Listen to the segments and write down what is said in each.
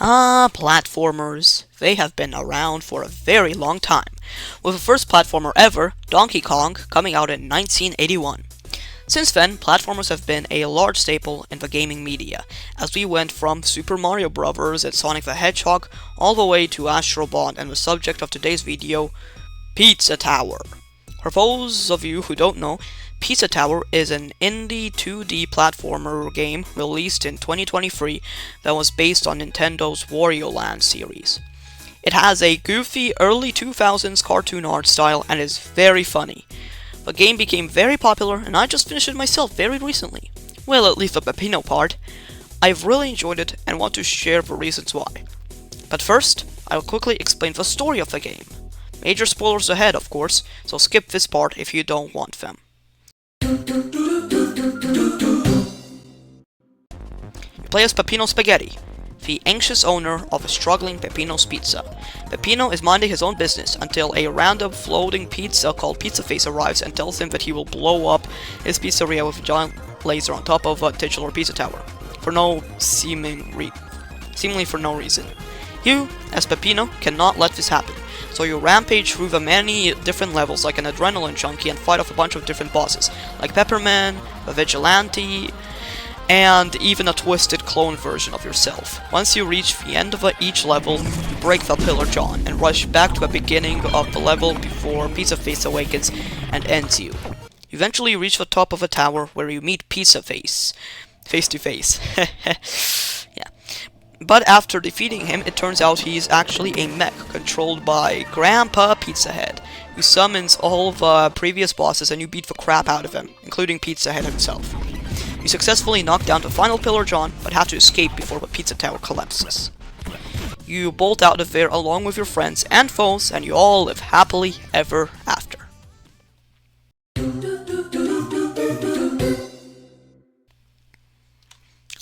Platformers. They have been around for a very long time, with the first platformer ever, Donkey Kong, coming out in 1981. Since then, platformers have been a large staple in the gaming media, as we went from Super Mario Bros. And Sonic the Hedgehog all the way to Astrobot and the subject of today's video, Pizza Tower. For those of you who don't know, Pizza Tower is an indie 2D platformer game released in 2023 that was based on Nintendo's Wario Land series. It has a goofy early 2000s cartoon art style and is very funny. The game became very popular and I just finished it myself very recently. Well, at least the Peppino part. I've really enjoyed it and want to share the reasons why. But first, I'll quickly explain the story of the game. Major spoilers ahead, of course, so skip this part if you don't want them. You play as Peppino Spaghetti, the anxious owner of a struggling Peppino's Pizza. Peppino is minding his own business until a random floating pizza called Pizza Face arrives and tells him that he will blow up his pizzeria with a giant laser on top of a titular pizza tower. Seemingly for no reason. You, as Peppino, cannot let this happen, so you rampage through the many different levels like an adrenaline junkie and fight off a bunch of different bosses, like Pepperman, the Vigilante, and even a twisted clone version of yourself. Once you reach the end of each level, you break the Pillar John and rush back to the beginning of the level before Pizza Face awakens and ends you. You eventually reach the top of a tower where you meet Pizza Face, face to face. Yeah. But after defeating him, it turns out he's actually a mech controlled by Grandpa Pizza Head, who summons all the previous bosses and you beat the crap out of him, including Pizza Head himself. You successfully knock down the final Pillar John, but have to escape before the pizza tower collapses. You bolt out of there along with your friends and foes, and you all live happily ever after.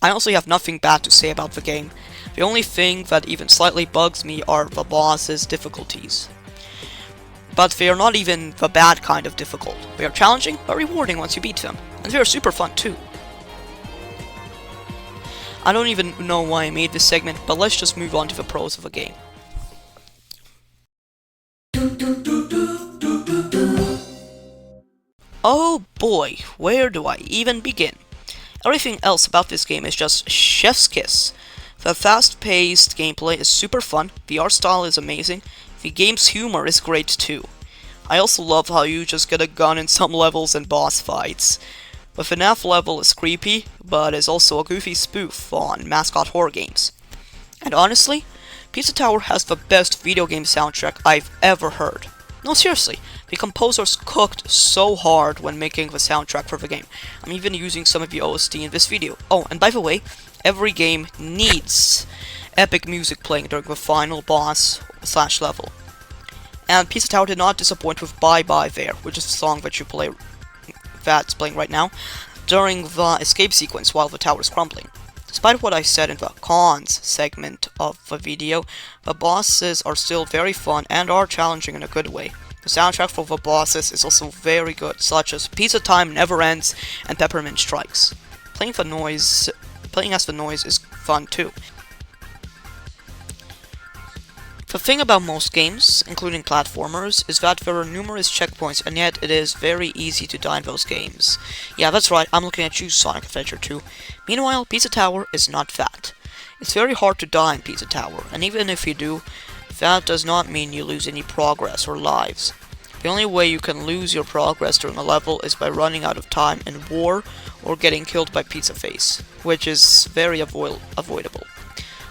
I honestly have nothing bad to say about the game. The only thing that even slightly bugs me are the boss's difficulties. But they are not even the bad kind of difficult. They are challenging, but rewarding once you beat them. And they are super fun too. I don't even know why I made this segment, but let's just move on to the pros of the game. Oh boy, where do I even begin? Everything else about this game is just chef's kiss. The fast-paced gameplay is super fun, the art style is amazing, the game's humor is great too. I also love how you just get a gun in some levels and boss fights. The FNAF level is creepy, but is also a goofy spoof on mascot horror games. And honestly, Pizza Tower has the best video game soundtrack I've ever heard. No, seriously, the composers cooked so hard when making the soundtrack for the game. I'm even using some of the OST in this video. Oh, and by the way, every game needs epic music playing during the final boss / level. And Pizza Tower did not disappoint with Bye Bye There, which is the song that that's playing right now, during the escape sequence while the tower is crumbling. Despite what I said in the cons segment of the video, the bosses are still very fun and are challenging in a good way. The soundtrack for the bosses is also very good, such as Pizza Time Never Ends and Pepperman Strikes. Playing as the noise is fun too. The thing about most games, including platformers, is that there are numerous checkpoints and yet it is very easy to die in those games. Yeah, that's right, I'm looking at you, Sonic Adventure 2. Meanwhile, Pizza Tower is not that. It's very hard to die in Pizza Tower, and even if you do, that does not mean you lose any progress or lives. The only way you can lose your progress during a level is by running out of time in war or getting killed by Pizza Face, which is very avoidable.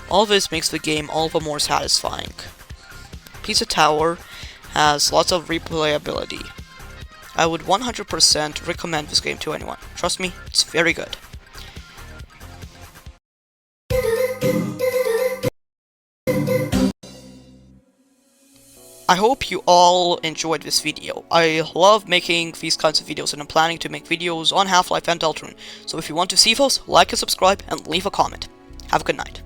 All this makes the game all the more satisfying. Pizza Tower has lots of replayability. I would 100% recommend this game to anyone. Trust me, it's very good. I hope you all enjoyed this video. I love making these kinds of videos and I'm planning to make videos on Half-Life and Deltarune. So if you want to see those, like and subscribe and leave a comment. Have a good night.